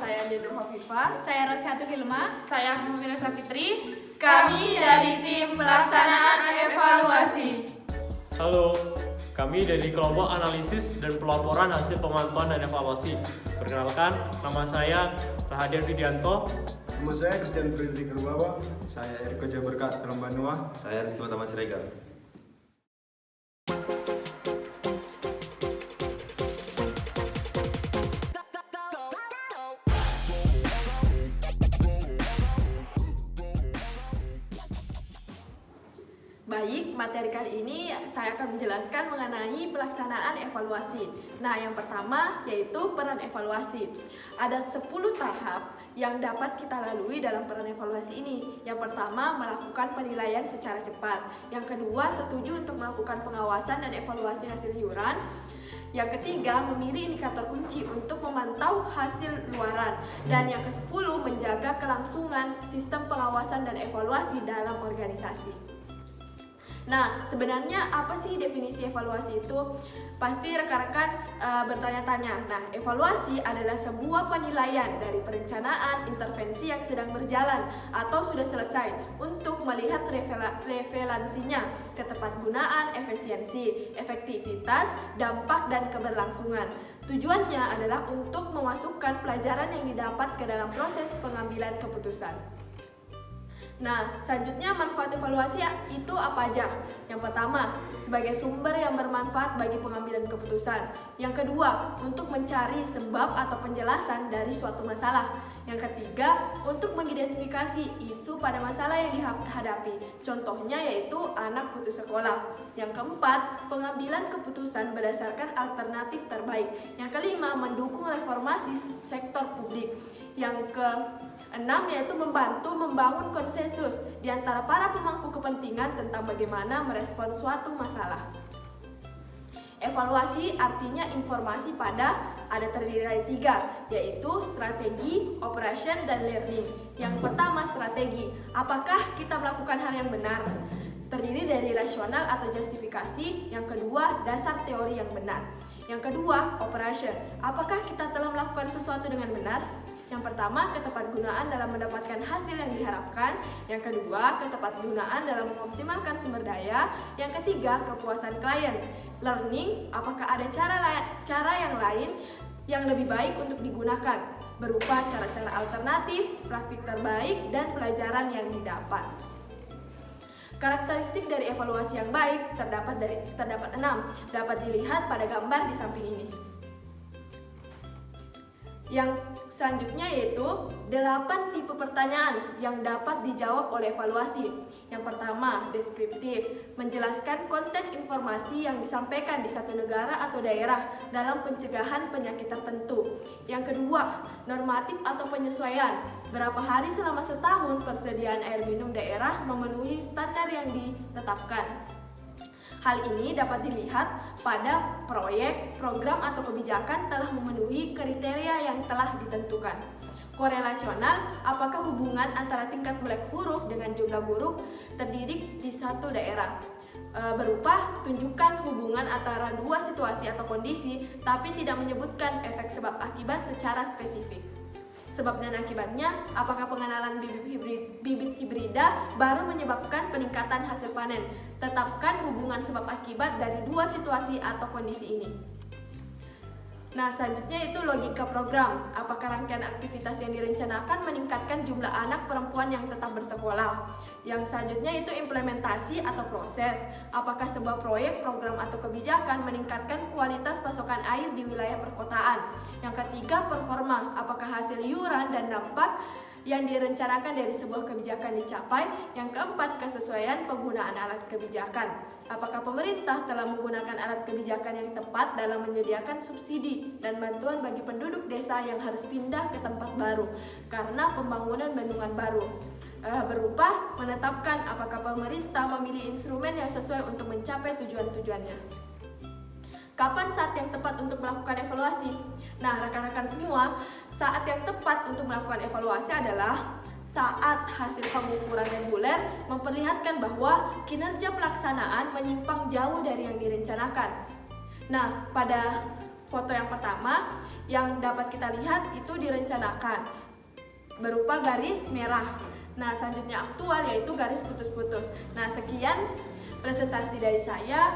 saya Jendro Hovifa. Saya Rosyatul Hilma. Saya Muhammad Fitri. Kami dari tim pelaksanaan evaluasi. Halo, kami dari kelompok analisis dan pelaporan hasil pemantauan dan evaluasi. Perkenalkan, nama saya Rahadian Widianto. Nama saya Christian Friedrich Rubawa. Saya Eriko Jaberkat Telembanua. Saya Rizky Utama Siregar. Baik, materi kali ini saya akan menjelaskan mengenai pelaksanaan evaluasi. Nah, yang pertama yaitu peran evaluasi. Ada 10 tahap yang dapat kita lalui dalam peran evaluasi ini. Yang pertama, melakukan penilaian secara cepat. Yang kedua, setuju untuk melakukan pengawasan dan evaluasi hasil iuran. Yang ketiga, memilih indikator kunci untuk memantau hasil luaran. Dan yang ke-10, menjaga kelangsungan sistem pengawasan dan evaluasi dalam organisasi. Nah, sebenarnya apa sih definisi evaluasi itu? Pasti rekan-rekan bertanya-tanya. Nah, evaluasi adalah sebuah penilaian dari perencanaan intervensi yang sedang berjalan atau sudah selesai untuk melihat relevansinya, ketepatgunaan, efisiensi, efektivitas, dampak, dan keberlangsungan. Tujuannya adalah untuk memasukkan pelajaran yang didapat ke dalam proses pengambilan keputusan. Nah, selanjutnya manfaat evaluasi itu apa aja? Yang pertama, sebagai sumber yang bermanfaat bagi pengambilan keputusan. Yang kedua, untuk mencari sebab atau penjelasan dari suatu masalah. Yang ketiga, untuk mengidentifikasi isu pada masalah yang dihadapi. Contohnya yaitu anak putus sekolah. Yang keempat, pengambilan keputusan berdasarkan alternatif terbaik. Yang kelima, mendukung reformasi sektor publik. Yang keenam yaitu membantu membangun konsensus di antara para pemangku kepentingan tentang bagaimana merespon suatu masalah. Evaluasi artinya informasi ada terdiri dari 3, yaitu strategi, operation, dan learning. Yang pertama, strategi. Apakah kita melakukan hal yang benar? Terdiri dari rasional atau justifikasi. Yang kedua, dasar teori yang benar. Yang kedua, operation. Apakah kita telah melakukan sesuatu dengan benar? Yang pertama, ketepatgunaan dalam mendapatkan hasil yang diharapkan. Yang kedua, ketepatgunaan dalam mengoptimalkan sumber daya. Yang ketiga, kepuasan klien. Learning, apakah ada cara yang lain yang lebih baik untuk digunakan, berupa cara-cara alternatif, praktik terbaik, dan pelajaran yang didapat. Karakteristik dari evaluasi yang baik terdapat 6, dapat dilihat pada gambar di samping ini. Yang selanjutnya yaitu 8 tipe pertanyaan yang dapat dijawab oleh evaluasi. Yang pertama, deskriptif, menjelaskan konten informasi yang disampaikan di satu negara atau daerah dalam pencegahan penyakit tertentu. Yang kedua, normatif atau penyesuaian, berapa hari selama setahun persediaan air minum daerah memenuhi standar yang ditetapkan. Hal ini dapat dilihat pada proyek, program, atau kebijakan telah memenuhi kriteria yang telah ditentukan. Korelasional, apakah hubungan antara tingkat melek huruf dengan jumlah guru terdidik di satu daerah. Berupa tunjukkan hubungan antara dua situasi atau kondisi, tapi tidak menyebutkan efek sebab akibat secara spesifik. Sebab dan akibatnya, apakah pengenalan bibit hibrida baru menyebabkan peningkatan hasil panen? Tetapkan hubungan sebab akibat dari dua situasi atau kondisi ini. Nah, selanjutnya itu logika program. Apakah rangkaian aktivitas yang direncanakan meningkatkan jumlah anak perempuan yang tetap bersekolah? Yang selanjutnya itu implementasi atau proses. Apakah sebuah proyek, program, atau kebijakan meningkatkan kualitas pasokan air di wilayah perkotaan? Yang ketiga, performa. Apakah hasil iuran dan dampak yang direncanakan dari sebuah kebijakan dicapai? Yang keempat, kesesuaian penggunaan alat kebijakan. Apakah pemerintah telah menggunakan alat kebijakan yang tepat dalam menyediakan subsidi dan bantuan bagi penduduk desa yang harus pindah ke tempat baru karena pembangunan bendungan baru? Berupa menetapkan apakah pemerintah memilih instrumen yang sesuai untuk mencapai tujuan-tujuannya. Kapan saat yang tepat untuk melakukan evaluasi? Nah, rekan-rekan semua, saat yang tepat untuk melakukan evaluasi adalah saat hasil pengukuran reguler memperlihatkan bahwa kinerja pelaksanaan menyimpang jauh dari yang direncanakan. Nah, pada foto yang pertama yang dapat kita lihat itu direncanakan berupa garis merah. Nah, selanjutnya aktual yaitu garis putus-putus. Nah, sekian presentasi dari saya,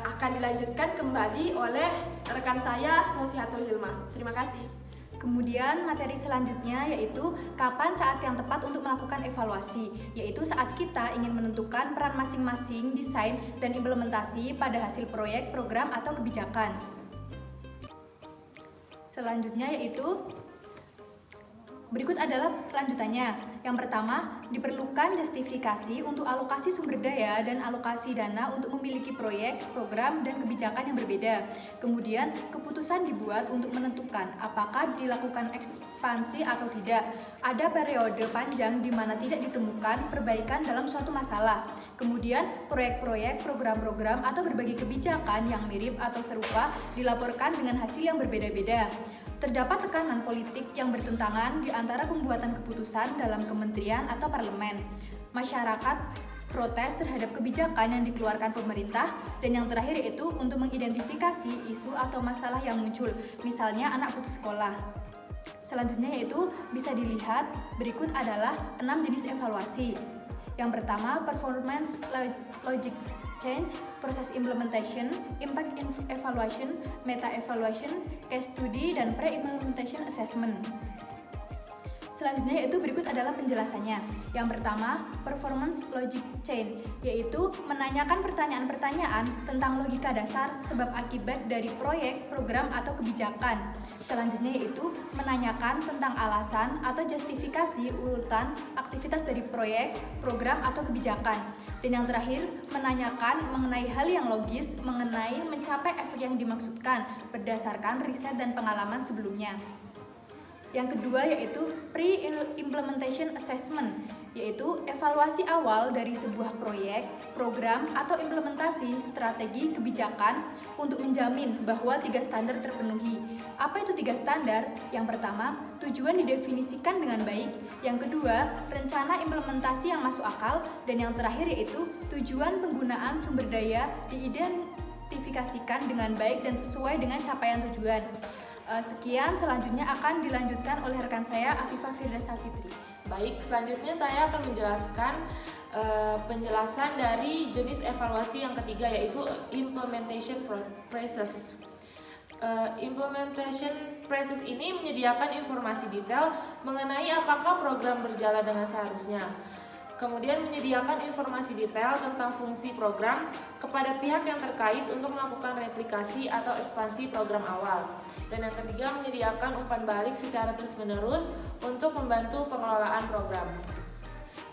akan dilanjutkan kembali oleh rekan saya Musihatul Hilma. Terima kasih. Kemudian materi selanjutnya yaitu kapan saat yang tepat untuk melakukan evaluasi, yaitu saat kita ingin menentukan peran masing-masing desain dan implementasi pada hasil proyek, program, atau kebijakan. Selanjutnya yaitu berikut adalah lanjutannya. Yang pertama, diperlukan justifikasi untuk alokasi sumber daya dan alokasi dana untuk memiliki proyek, program, dan kebijakan yang berbeda. Kemudian, keputusan dibuat untuk menentukan apakah dilakukan ekspansi atau tidak. Ada periode panjang di mana tidak ditemukan perbaikan dalam suatu masalah. Kemudian, proyek-proyek, program-program, atau berbagai kebijakan yang mirip atau serupa dilaporkan dengan hasil yang berbeda-beda. Terdapat tekanan politik yang bertentangan di antara pembuatan keputusan dalam kementerian atau parlemen. Masyarakat protes terhadap kebijakan yang dikeluarkan pemerintah, dan yang terakhir yaitu untuk mengidentifikasi isu atau masalah yang muncul, misalnya anak putus sekolah. Selanjutnya yaitu bisa dilihat berikut adalah 6 jenis evaluasi. Yang pertama, performance logic change, proses implementation, impact evaluation, meta evaluation, case study, dan pre-implementation assessment. Selanjutnya yaitu berikut adalah penjelasannya. Yang pertama, performance logic chain, yaitu menanyakan pertanyaan-pertanyaan tentang logika dasar sebab akibat dari proyek, program, atau kebijakan. Selanjutnya yaitu menanyakan tentang alasan atau justifikasi urutan aktivitas dari proyek, program, atau kebijakan. Dan yang terakhir, menanyakan mengenai hal yang logis mengenai mencapai efek yang dimaksudkan berdasarkan riset dan pengalaman sebelumnya. Yang kedua yaitu pre-implementation assessment, yaitu evaluasi awal dari sebuah proyek, program, atau implementasi strategi kebijakan untuk menjamin bahwa 3 standar terpenuhi. Apa itu 3 standar? Yang pertama, tujuan didefinisikan dengan baik. Yang kedua, rencana implementasi yang masuk akal. Dan yang terakhir yaitu tujuan penggunaan sumber daya diidentifikasikan dengan baik dan sesuai dengan capaian tujuan. Sekian, selanjutnya akan dilanjutkan oleh rekan saya Afifah Firdausa Fitri. Baik, selanjutnya saya akan menjelaskan penjelasan dari jenis evaluasi yang ketiga, yaitu implementation process. Implementation process ini menyediakan informasi detail mengenai apakah program berjalan dengan seharusnya. Kemudian menyediakan informasi detail tentang fungsi program kepada pihak yang terkait untuk melakukan replikasi atau ekspansi program awal. Dan yang ketiga, menyediakan umpan balik secara terus-menerus untuk membantu pengelolaan program.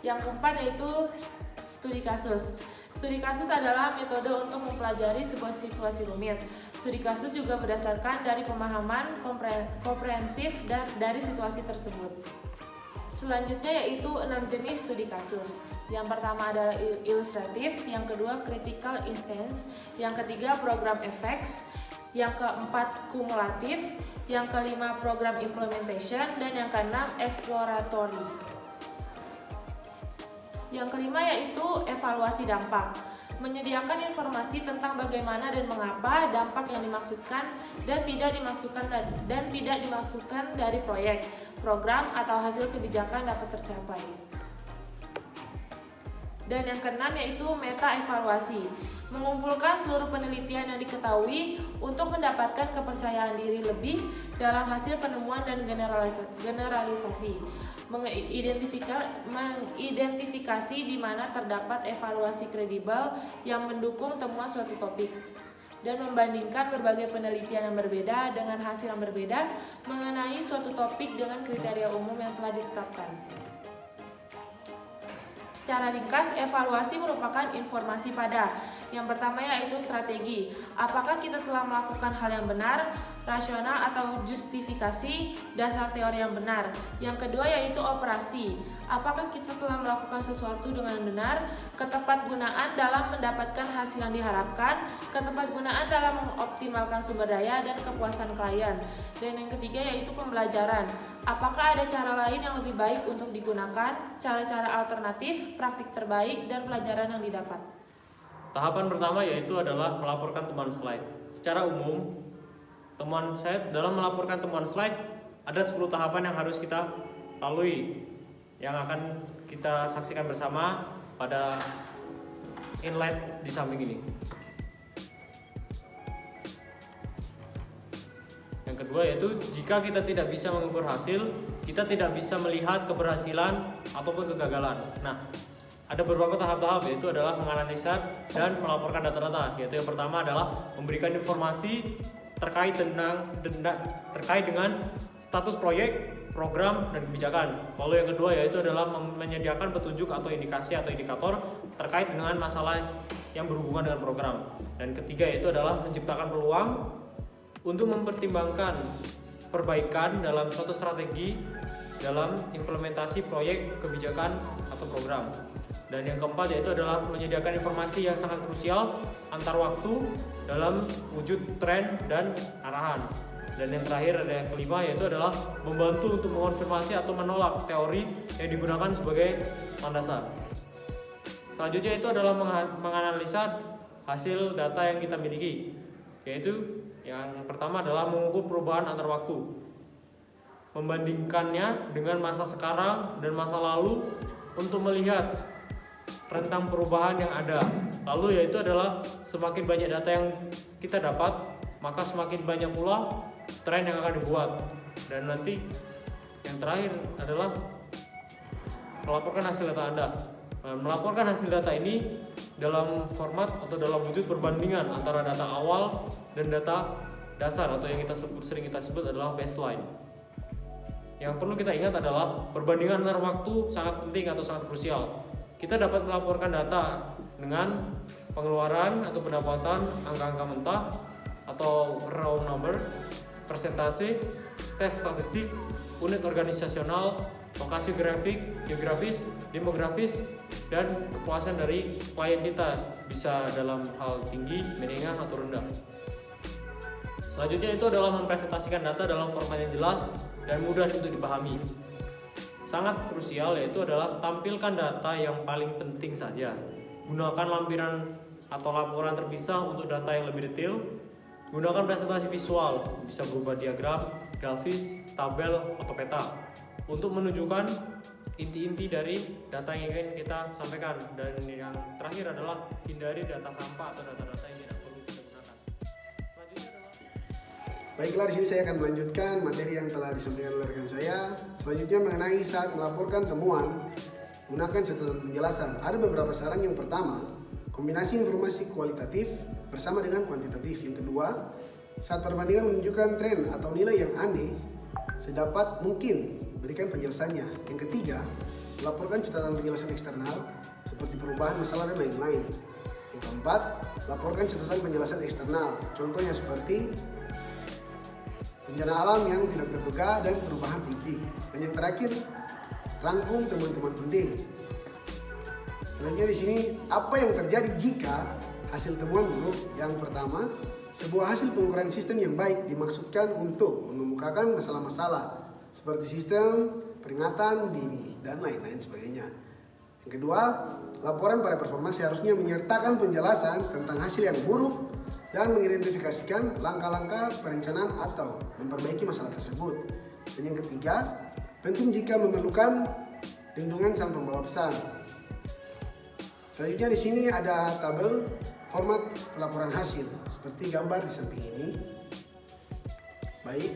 Yang keempat yaitu studi kasus. Studi kasus adalah metode untuk mempelajari sebuah situasi rumit. Studi kasus juga berdasarkan dari pemahaman komprehensif dan dari situasi tersebut. Selanjutnya yaitu 6 jenis studi kasus. Yang pertama adalah ilustratif, yang kedua critical instance, yang ketiga program effects, yang keempat kumulatif, yang kelima program implementation, dan yang keenam exploratory. Yang kelima yaitu evaluasi dampak. Menyediakan informasi tentang bagaimana dan mengapa dampak yang dimaksudkan dan tidak dimaksudkan dari proyek, program, atau hasil kebijakan dapat tercapai. Dan yang keenam yaitu meta evaluasi, mengumpulkan seluruh penelitian yang diketahui untuk mendapatkan kepercayaan diri lebih dalam hasil penemuan dan generalisasi. Mengidentifikasi di mana terdapat evaluasi kredibel yang mendukung temuan suatu topik, dan membandingkan berbagai penelitian yang berbeda dengan hasil yang berbeda mengenai suatu topik dengan kriteria umum yang telah ditetapkan. Secara ringkas, evaluasi merupakan informasi pada yang pertama yaitu strategi. Apakah kita telah melakukan hal yang benar, rasional, atau justifikasi dasar teori yang benar. Yang kedua yaitu operasi. Apakah kita telah melakukan sesuatu dengan benar, ketepatgunaan dalam mendapatkan hasil yang diharapkan, ketepatgunaan dalam mengoptimalkan sumber daya, dan kepuasan klien. Dan yang ketiga yaitu pembelajaran. Apakah ada cara lain yang lebih baik untuk digunakan, cara-cara alternatif, praktik terbaik, dan pelajaran yang didapat. Tahapan pertama yaitu adalah melaporkan teman slide. Secara umum, temuan saya dalam melaporkan temuan slide ada 10 tahapan yang harus kita lalui yang akan kita saksikan bersama pada inlet di samping ini. Yang kedua yaitu jika kita tidak bisa mengukur hasil, kita tidak bisa melihat keberhasilan ataupun kegagalan. Nah, ada beberapa tahap-tahap, yaitu adalah menganalisa dan melaporkan data-data. Yaitu yang pertama adalah memberikan informasi terkait dengan status proyek, program, dan kebijakan. Lalu yang kedua yaitu adalah menyediakan petunjuk atau indikasi atau indikator terkait dengan masalah yang berhubungan dengan program. Dan ketiga yaitu adalah menciptakan peluang untuk mempertimbangkan perbaikan dalam suatu strategi dalam implementasi proyek, kebijakan, atau program. Dan yang keempat yaitu adalah menyediakan informasi yang sangat krusial antar waktu dalam wujud tren dan arahan. Dan yang terakhir ada yang kelima yaitu adalah membantu untuk mengonfirmasi atau menolak teori yang digunakan sebagai landasan. Selanjutnya itu adalah menganalisa hasil data yang kita miliki, yaitu yang pertama adalah mengukur perubahan antar waktu, membandingkannya dengan masa sekarang dan masa lalu untuk melihat rentang perubahan yang ada. Lalu yaitu adalah semakin banyak data yang kita dapat, maka semakin banyak pula tren yang akan dibuat. Dan nanti yang terakhir adalah melaporkan hasil data Anda. Melaporkan hasil data ini dalam format atau dalam wujud perbandingan antara data awal dan data dasar atau yang sering kita sebut adalah baseline. Yang perlu kita ingat adalah perbandingan antar waktu sangat penting atau sangat krusial. Kita dapat melaporkan data dengan pengeluaran atau pendapatan, angka-angka mentah atau raw number, persentase, tes statistik, unit organisasional, lokasi geografis, demografis, dan kepuasan dari klien kita bisa dalam hal tinggi, menengah, atau rendah. Selanjutnya itu adalah mempresentasikan data dalam format yang jelas dan mudah untuk dipahami. Sangat krusial yaitu adalah tampilkan data yang paling penting saja. Gunakan lampiran atau laporan terpisah untuk data yang lebih detail. Gunakan presentasi visual, bisa berupa diagram, grafis, tabel, atau peta untuk menunjukkan inti-inti dari data yang ingin kita sampaikan. Dan yang terakhir adalah hindari data sampah atau data-data yang tidak perlu kita gunakan. Selanjutnya adalah Baiklah, di sini saya akan melanjutkan materi yang telah disampaikan oleh rekan saya. Selanjutnya mengenai saat melaporkan temuan, gunakan catatan penjelasan. Ada beberapa saran. Yang pertama, kombinasi informasi kualitatif bersama dengan kuantitatif. Yang kedua, saat perbandingan menunjukkan tren atau nilai yang aneh, sedapat mungkin berikan penjelasannya. Yang ketiga, laporkan catatan penjelasan eksternal seperti perubahan masalah dan lain-lain. Yang keempat, laporkan catatan penjelasan eksternal, contohnya seperti bencana alam yang tidak terduga dan perubahan politik. Dan yang terakhir, rangkum temuan-temuan penting. Selanjutnya di sini, apa yang terjadi jika hasil temuan buruk? Yang pertama, sebuah hasil pengukuran sistem yang baik dimaksudkan untuk mengemukakan masalah-masalah seperti sistem peringatan dini dan lain-lain sebagainya. Yang kedua, laporan pada performa seharusnya menyertakan penjelasan tentang hasil yang buruk dan mengidentifikasikan langkah-langkah perencanaan atau memperbaiki masalah tersebut. Dan yang ketiga, penting jika memerlukan lindungan sang pembawa pesan. Selanjutnya di sini ada tabel format pelaporan hasil seperti gambar di samping ini. Baik,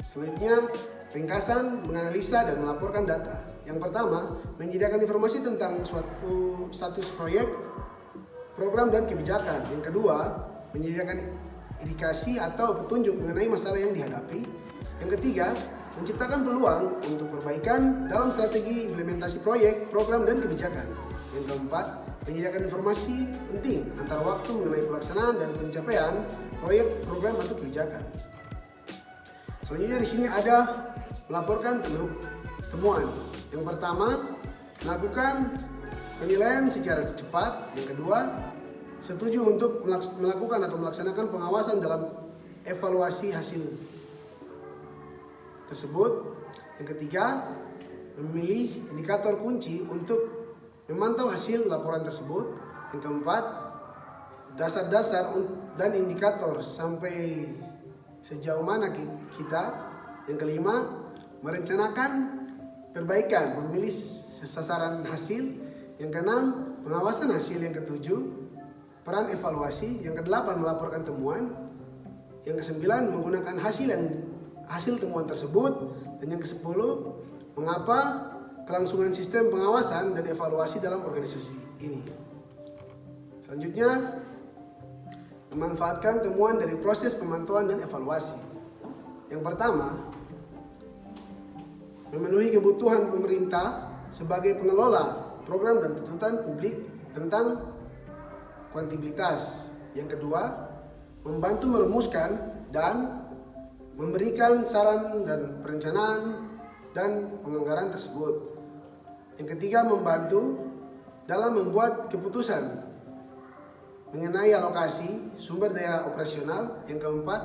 selanjutnya ringkasan menganalisa dan melaporkan data. Yang pertama, menyediakan informasi tentang suatu status proyek, program, dan kebijakan. Yang kedua, menyediakan indikasi atau petunjuk mengenai masalah yang dihadapi. Yang ketiga, menciptakan peluang untuk perbaikan dalam strategi implementasi proyek, program, dan kebijakan. Yang keempat, menyediakan informasi penting antar waktu mengenai pelaksanaan dan pencapaian proyek, program, atau kebijakan. Selanjutnya di sini ada melaporkan temuan. Yang pertama, melakukan penilaian secara cepat. Yang kedua, setuju untuk melakukan atau melaksanakan pengawasan dalam evaluasi hasil tersebut. Yang ketiga, memilih indikator kunci untuk memantau hasil laporan tersebut. Yang keempat, dasar-dasar dan indikator sampai sejauh mana kita. Yang kelima, merencanakan perbaikan, memilih sasaran hasil. Yang keenam, pengawasan hasil. Yang ketujuh, peran evaluasi. Yang kedelapan, melaporkan temuan. Yang kesembilan, menggunakan hasil temuan tersebut. Dan yang kesepuluh, mengapa kelangsungan sistem pengawasan dan evaluasi dalam organisasi ini. Selanjutnya, memanfaatkan temuan dari proses pemantauan dan evaluasi. Yang pertama, memenuhi kebutuhan pemerintah sebagai pengelola program dan tuntutan publik tentang kuantibilitas. Yang kedua, membantu merumuskan dan memberikan saran dan perencanaan dan penganggaran tersebut. Yang ketiga, membantu dalam membuat keputusan mengenai alokasi sumber daya operasional. Yang keempat,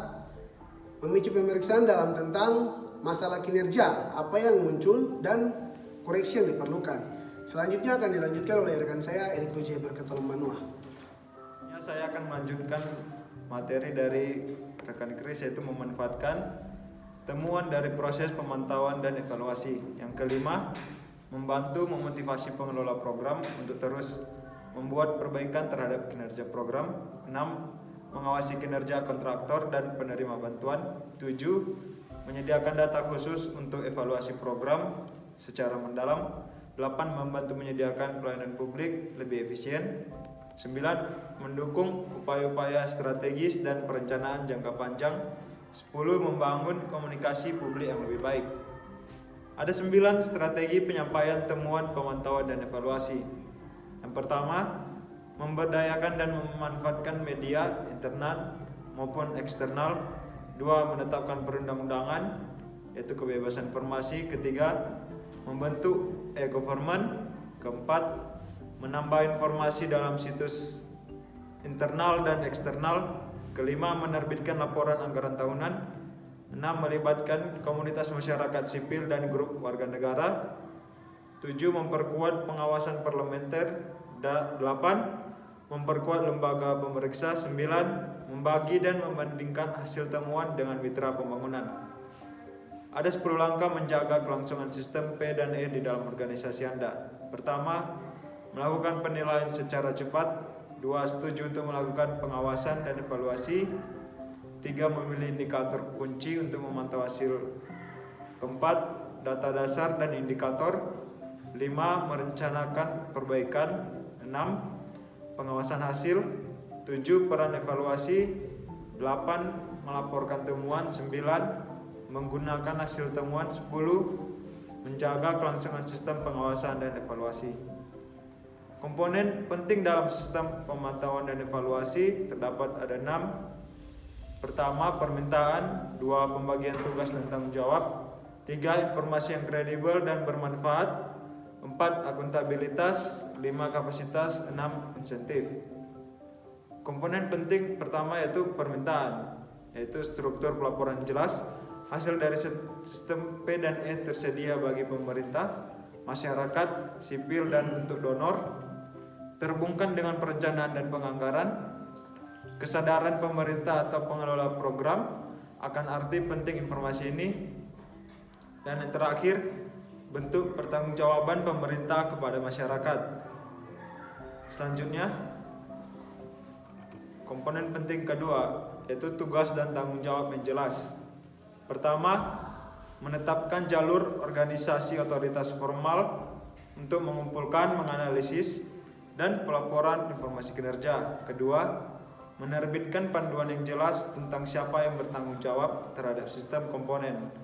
memicu pemeriksaan dalam tentang masalah kinerja, apa yang muncul dan koreksi yang diperlukan. Selanjutnya akan dilanjutkan oleh rekan saya Erik Toje Berkatolong Banua. Saya akan melanjutkan materi dari rekan Kris, yaitu memanfaatkan temuan dari proses pemantauan dan evaluasi. Yang kelima, membantu memotivasi pengelola program untuk terus membuat perbaikan terhadap kinerja program. 6. Mengawasi kinerja kontraktor dan penerima bantuan. 7. Menyediakan data khusus untuk evaluasi program secara mendalam. 8. Membantu menyediakan pelayanan publik lebih efisien. 9. Mendukung upaya-upaya strategis dan perencanaan jangka panjang. 10. Membangun komunikasi publik yang lebih baik. Ada 9 strategi penyampaian temuan pemantauan dan evaluasi. Yang pertama, memberdayakan dan memanfaatkan media internal maupun eksternal. 2. Menetapkan perundang-undangan, yaitu kebebasan informasi. 3. Membentuk e-government. 4. Menambah informasi dalam situs internal dan eksternal. 5. Menerbitkan laporan anggaran tahunan. 6. Melibatkan komunitas masyarakat sipil dan grup warga negara. 7. Memperkuat pengawasan parlementer. 8. Memperkuat lembaga pemeriksa. 9. Membagi dan membandingkan hasil temuan dengan mitra pembangunan. Ada 10 langkah menjaga kelangsungan sistem P dan E di dalam organisasi Anda. Pertama, melakukan penilaian secara cepat. 2. Setuju untuk melakukan pengawasan dan evaluasi. 3. Memilih indikator kunci untuk memantau hasil. 4. Data dasar dan indikator. 5. Merencanakan perbaikan. 6. Pengawasan hasil. 7. Peran evaluasi. 8. Melaporkan temuan. 9. Menggunakan hasil temuan. 10. Menjaga kelangsungan sistem pengawasan dan evaluasi. Komponen penting dalam sistem pemantauan dan evaluasi terdapat ada 6. Pertama, permintaan. 2. Pembagian tugas dan tanggung jawab. 3. Informasi yang kredibel dan bermanfaat. 4. Akuntabilitas. 5. Kapasitas. 6. Insentif. Komponen penting pertama yaitu permintaan, yaitu struktur pelaporan jelas. Hasil dari sistem P dan E tersedia bagi pemerintah, masyarakat, sipil, dan untuk donor. Terhubungkan dengan perencanaan dan penganggaran. Kesadaran pemerintah atau pengelola program akan arti penting informasi ini. Dan yang terakhir, bentuk pertanggungjawaban pemerintah kepada masyarakat. Selanjutnya, komponen penting kedua yaitu tugas dan tanggung jawab yang jelas. Pertama, menetapkan jalur organisasi otoritas formal untuk mengumpulkan, menganalisis, dan pelaporan informasi kinerja. Kedua, menerbitkan panduan yang jelas tentang siapa yang bertanggung jawab terhadap sistem komponen.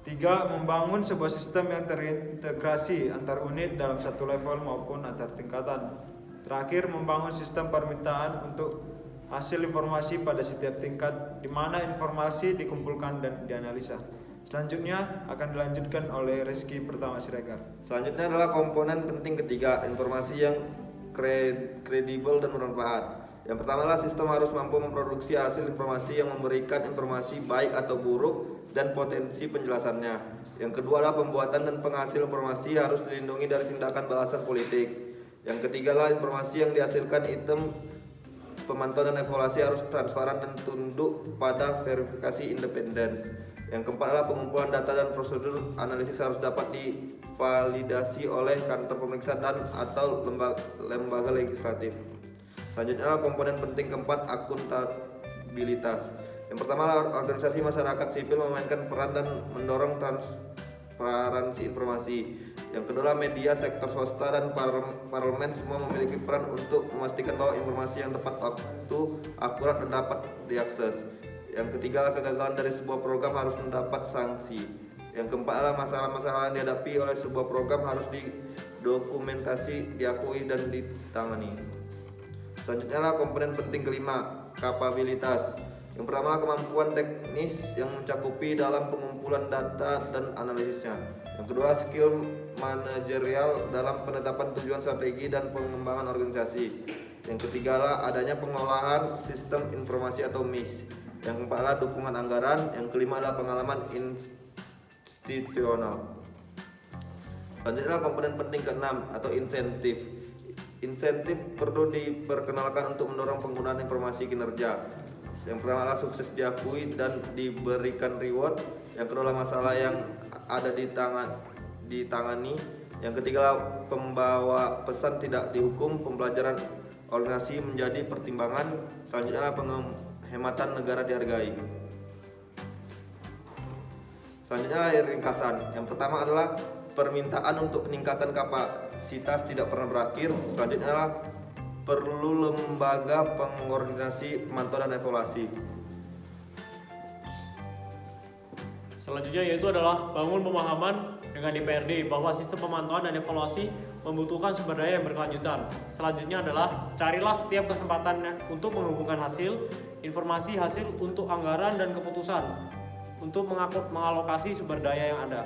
3. Membangun sebuah sistem yang terintegrasi antar unit dalam satu level maupun antar tingkatan. Terakhir, membangun sistem permintaan untuk hasil informasi pada setiap tingkat di mana informasi dikumpulkan dan dianalisa. Selanjutnya akan dilanjutkan oleh Rizky Pertama Siregar. Selanjutnya adalah komponen penting ketiga, informasi yang kredibel dan bermanfaat. Yang pertama adalah sistem harus mampu memproduksi hasil informasi yang memberikan informasi baik atau buruk dan potensi penjelasannya. Yang kedua adalah pembuatan dan penghasil informasi harus dilindungi dari tindakan balasan politik. Yang ketiga adalah informasi yang dihasilkan item pemantauan dan evaluasi harus transparan dan tunduk pada verifikasi independen. Yang keempat adalah pengumpulan data dan prosedur analisis harus dapat divalidasi oleh kantor pemeriksa dan atau lembaga legislatif. Selanjutnya adalah komponen penting keempat, akuntabilitas. Yang pertama adalah organisasi masyarakat sipil memainkan peran dan mendorong transparansi informasi. Yang kedua adalah media, sektor swasta dan parlemen semua memiliki peran untuk memastikan bahwa informasi yang tepat waktu, akurat dan dapat diakses. Yang ketiga adalah kegagalan dari sebuah program harus mendapat sanksi. Yang keempat adalah masalah-masalah yang dihadapi oleh sebuah program harus didokumentasi, diakui dan ditangani. Selanjutnya adalah komponen penting kelima, kapabilitas. Yang pertama adalah kemampuan teknis yang mencakupi dalam pengumpulan data dan analisisnya. Yang kedua skill manajerial dalam penetapan tujuan strategi dan pengembangan organisasi. Yang ketiga adalah adanya pengolahan sistem informasi atau MIS. Yang keempat adalah dukungan anggaran. Yang kelima adalah pengalaman institusional. Selanjutnya adalah komponen penting keenam atau insentif. Insentif perlu diperkenalkan untuk mendorong penggunaan informasi kinerja. Yang pertama adalah sukses diakui dan diberikan reward. Yang kedua adalah masalah yang ada ditangani. Yang ketiga adalah pembawa pesan tidak dihukum, pembelajaran organisasi menjadi pertimbangan. Selanjutnya adalah penghematan negara dihargai. Selanjutnya adalah ringkasan. Yang pertama adalah permintaan untuk peningkatan kapasitas tidak pernah berakhir. Selanjutnya adalah perlu lembaga pengkoordinasi pemantauan dan evaluasi. Selanjutnya yaitu adalah bangun pemahaman dengan DPRD bahwa sistem pemantauan dan evaluasi membutuhkan sumber daya yang berkelanjutan. Selanjutnya adalah carilah setiap kesempatan untuk menghubungkan informasi hasil untuk anggaran dan keputusan untuk mengalokasi sumber daya yang ada.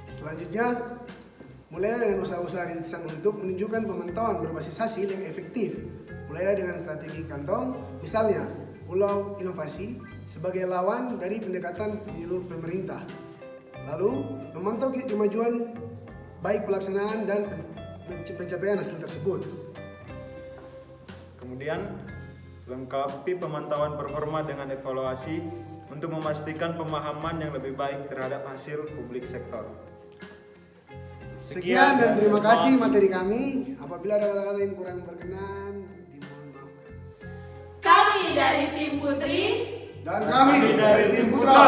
Selanjutnya, mulailah dengan usaha-usaha rintisan untuk menunjukkan pemantauan berbasis hasil yang efektif. Mulailah dengan strategi kantong, misalnya Pulau Inovasi sebagai lawan dari pendekatan penyuluh pemerintah. Lalu, memantau kemajuan baik pelaksanaan dan pencapaian hasil tersebut. Kemudian, lengkapi pemantauan performa dengan evaluasi untuk memastikan pemahaman yang lebih baik terhadap hasil publik sektor. Sekian dan terima kasih materi kami. Apabila ada kata-kata yang kurang berkenan, dimohon maafkan. Kami dari tim Putri Dan kami dari tim Putra.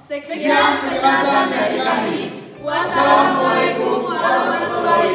sekian penjelasan dari kami. Wassalamualaikum warahmatullahi